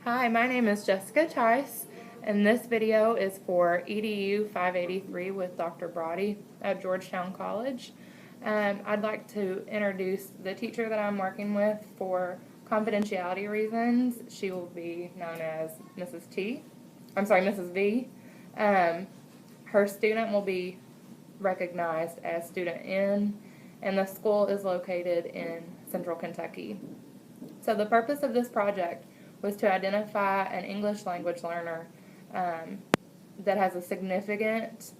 Hi, my name is Jessica Tice, and this video is for EDU 583 with Dr. Brody at Georgetown College. I'd like to introduce the teacher that I'm working with for confidentiality reasons. She will be known as Mrs. V. Her student will be recognized as student N, and the school is located in Central Kentucky. So the purpose of this project was to identify an English language learner that has a significant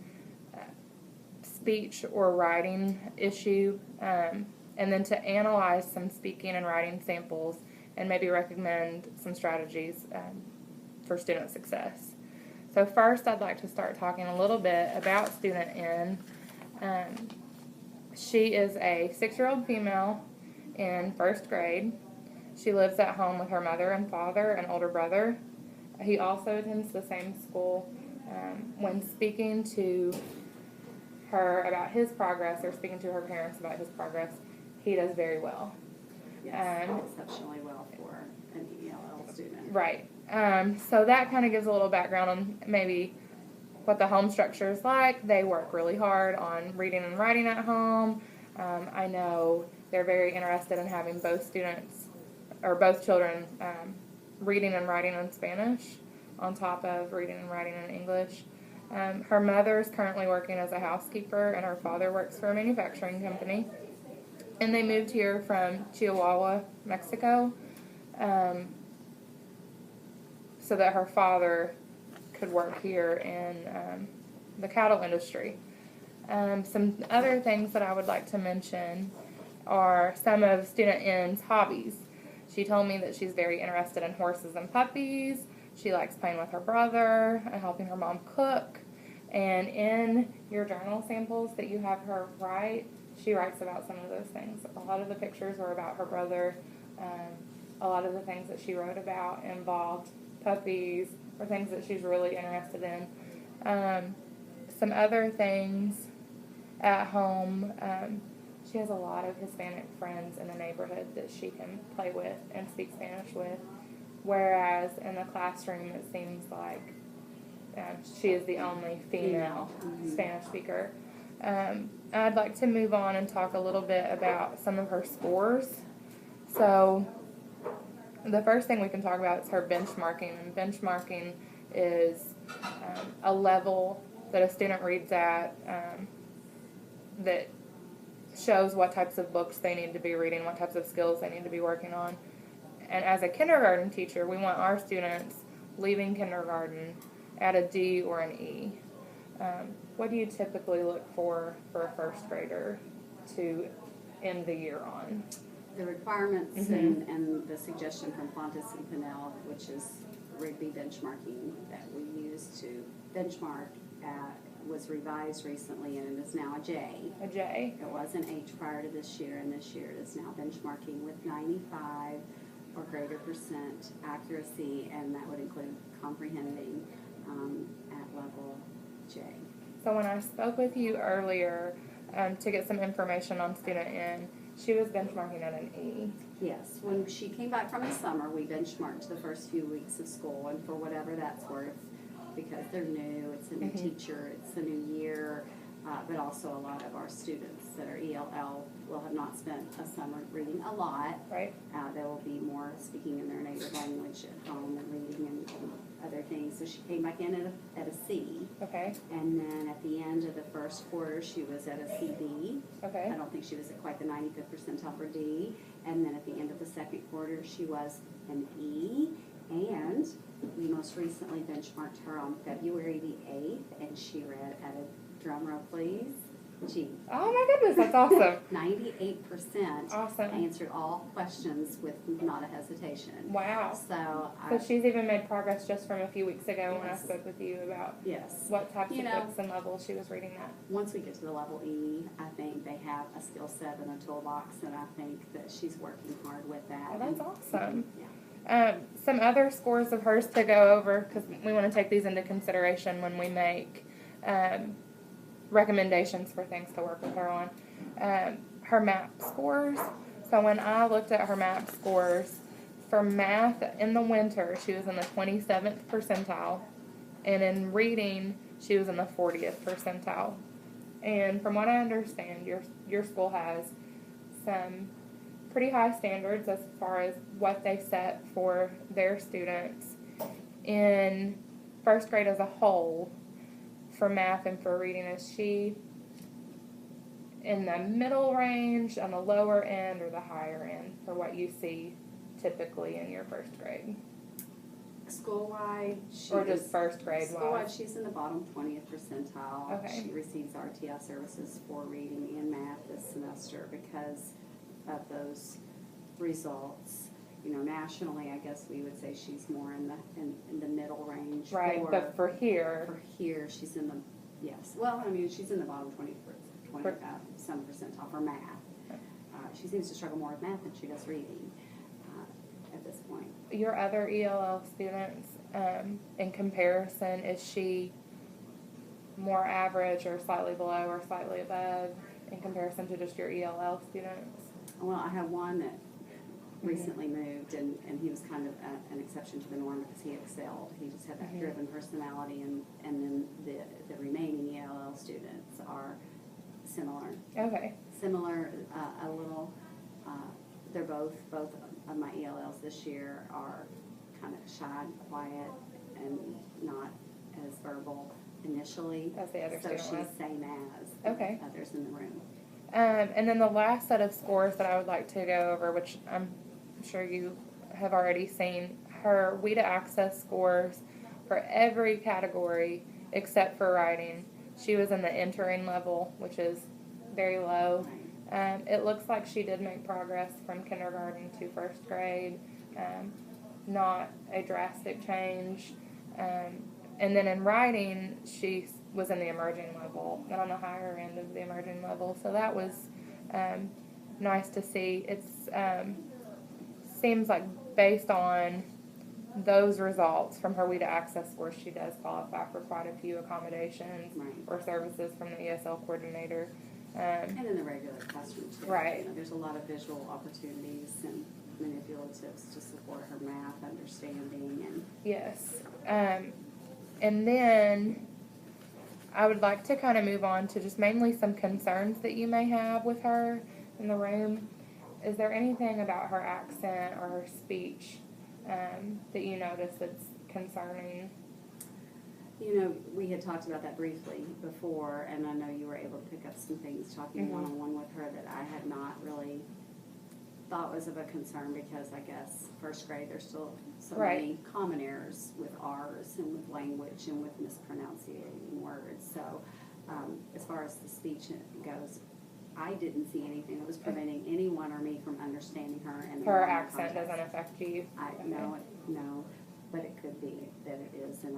speech or writing issue, and then to analyze some speaking and writing samples and maybe recommend some strategies for student success. So first, I'd like to start talking a little bit about student N. She is a 6-year-old female in 1st grade. She lives at home with her mother and father and older brother. He also attends the same school. When speaking to her about his progress or speaking to her parents about his progress, he does very well. Yes, exceptionally well for an ELL student. Right. So that kind of gives a little background on maybe what the home structure is like. They work really hard on reading and writing at home. I know they're very interested in having both children reading and writing in Spanish on top of reading and writing in English. Her mother is currently working as a housekeeper, and her father works for a manufacturing company. And they moved here from Chihuahua, Mexico, so that her father could work here in the cattle industry. Some other things that I would like to mention are some of student N's hobbies. She told me that she's very interested in horses and puppies. She likes playing with her brother and helping her mom cook. And in your journal samples that you have her write, she writes about some of those things. A lot of the pictures are about her brother. A lot of the things that she wrote about involved puppies or things that she's really interested in. Some other things at home, she has a lot of Hispanic friends in the neighborhood that she can play with and speak Spanish with, whereas in the classroom it seems like she is the only female Spanish speaker. I'd like to move on and talk a little bit about some of her scores. So the first thing we can talk about is her benchmarking. And benchmarking is a level that a student reads at that shows what types of books they need to be reading, what types of skills they need to be working on. And as a kindergarten teacher, we want our students leaving kindergarten at a D or an E. What do you typically look for a 1st grader to end the year on? The requirements and the suggestion from Fontes and Pinnell, which is Rigby benchmarking that we use to benchmark at, was revised recently, and it is now a J. A J. It was an H prior to this year, and this year it is now benchmarking with 95 or greater % accuracy, and that would include comprehending at level J. So when I spoke with you earlier to get some information on student N, she was benchmarking at an E. Yes, when she came back from the summer, we benchmarked the first few weeks of school, and for whatever that's worth, because they're new, it's a new teacher, it's a new year, but also a lot of our students that are ELL will have not spent a summer reading a lot. Right. There will be more speaking in their native language at home and reading and other things. So she came back in at a C. Okay. And then at the end of the 1st quarter, she was at a CB. Okay. I don't think she was at quite the 95th percentile for D. And then at the end of the 2nd quarter, she was an E. And we most recently benchmarked her on February the 8th, and she read at a, drum roll please, G. Oh my goodness, that's awesome. 98% Awesome. answered all questions with not a hesitation. Wow. So she's even made progress just from a few weeks ago when I spoke with you about what types of books and levels she was reading at. Once we get to the level E, I think they have a skill set and a toolbox, and I think that she's working hard with that. Oh, that's awesome. Yeah. Some other scores of hers to go over, because we want to take these into consideration when we make recommendations for things to work with her on. Her MAP scores. So when I looked at her MAP scores For math in the winter, she was in the 27th percentile. And in reading, she was in the 40th percentile. And from what I understand, your school has some pretty high standards as far as what they set for their students in first grade as a whole for math and for reading. Is she in the middle range, on the lower end, or the higher end for what you see typically in your first grade? School-wide, Or just first grade School-wide, wise? she's in the bottom 20th percentile. Okay. She receives RTI services for reading and math this semester because of those results. You know, nationally, I guess we would say she's more in the middle range. Right, but for here, she's in the, yes. Well, I mean, she's in the bottom 20 some percentile for math. She seems to struggle more with math than she does reading at this point. your other ELL students, in comparison, is she more average or slightly below or slightly above in comparison to just your ELL students? Well, I have one that recently moved, and he was kind of an exception to the norm because he excelled. He just had that driven personality, and then the remaining ELL students are similar. Okay. Similar, a little. They're both of my ELLs this year are kind of shy, quiet, and not as verbal initially. As the other so student she's was. same as Okay. others in the room. And then the last set of scores that I would like to go over, which I'm sure you have already seen, her WIDA Access scores for every category except for writing. She was in the entering level, which is very low. It looks like she did make progress from kindergarten to first grade, not a drastic change. And then in writing, she was in the emerging level, and on the higher end of the emerging level. So that was nice to see. It seems like based on those results from her WIDA Access score, she does qualify for quite a few accommodations or services from the ESL coordinator. And in the regular classroom too. Right. You know, there's a lot of visual opportunities and manipulatives to support her math understanding and Yes. And then I would like to kind of move on to just mainly some concerns that you may have with her in the room. Is there anything about her accent or her speech that you notice that's concerning? You know, we had talked about that briefly before, and I know you were able to pick up some things talking one-on-one with her that I had not really thought was of a concern because I guess first grade there's still so many common errors with R's and with language and with mispronouncing words. So as far as the speech goes, I didn't see anything that was preventing anyone or me from understanding her. And her accent doesn't affect you? No. But it could be that it is, and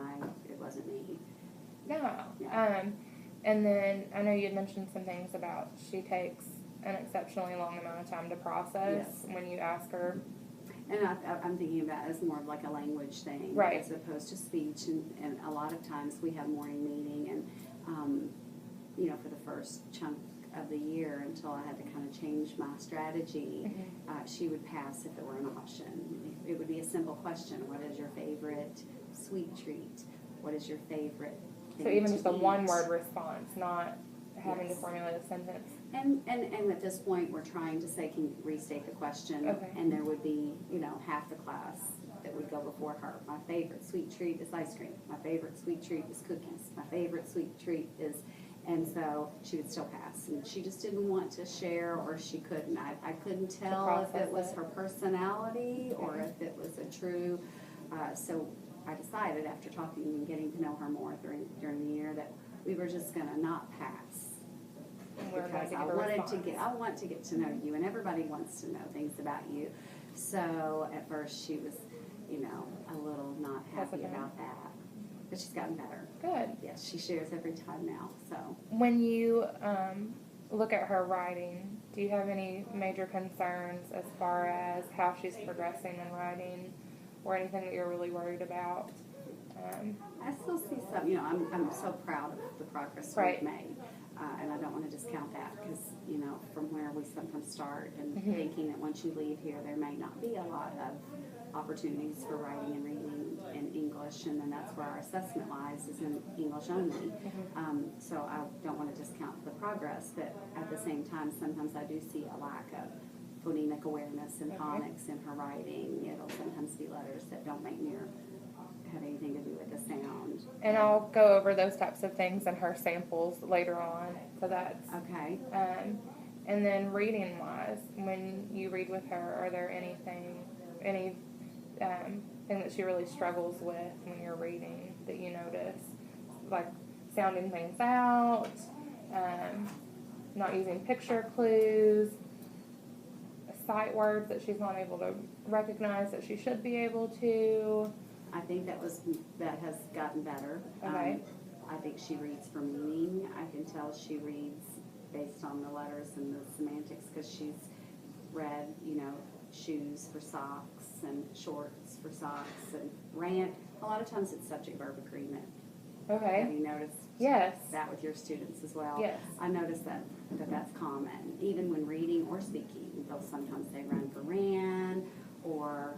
it wasn't me. No. Yeah. And then I know you had mentioned some things about she takes an exceptionally long amount of time to process when you ask her. And I'm thinking about it as more of like a language thing as opposed to speech. And a lot of times we have morning meeting, and you know, for the first chunk of the year until I had to kind of change my strategy, she would pass if it were an option. It would be a simple question: what is your favorite sweet treat? What is your favorite thing So even to just a eat? one-word response, not having to formulate a sentence. And at this point, we're trying to say, can you restate the question? Okay. And there would be, you know, half the class that would go before her. My favorite sweet treat is ice cream. My favorite sweet treat is cookies. My favorite sweet treat is... And so she would still pass. And she just didn't want to share, or she couldn't. I couldn't tell if it was her personality or if it was a true... so I decided after talking and getting to know her more during the year that we were just going to not pass. Because I want to get to know you, and everybody wants to know things about you. So at first she was, you know, a little not happy about that. But she's gotten better. Good. Yes, she shares every time now. So when you look at her writing, do you have any major concerns as far as how she's progressing in writing, or anything that you're really worried about? I still see some. You know, I'm so proud of the progress we've made, and I don't want to discount that because, you know, from where we sometimes start and thinking that once you leave here, there may not be a lot of opportunities for writing and reading in English, and then that's where our assessment lies, is in English only. So I don't want to discount the progress, but at the same time, sometimes I do see a lack of phonemic awareness and phonics in her writing. It'll sometimes be letters that don't make near have anything to do with the sound. And I'll go over those types of things in her samples later on. So that's Okay. And then reading wise, when you read with her, are there any thing that she really struggles with when you're reading that you notice, like sounding things out, not using picture clues, sight words that she's not able to recognize that she should be able to? I think that has gotten better. Okay. I think she reads for meaning. I can tell she reads based on the letters and the semantics, because she's read, shoes for socks and shorts for socks and rant. A lot of times it's subject-verb agreement. Okay. Have you noticed Yes. that with your students as well? Yes. I noticed that's common. Even when reading or speaking, they'll sometimes say run for ran, or,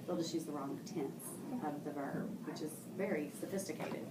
they'll just use the wrong tense of the verb, which is very sophisticated.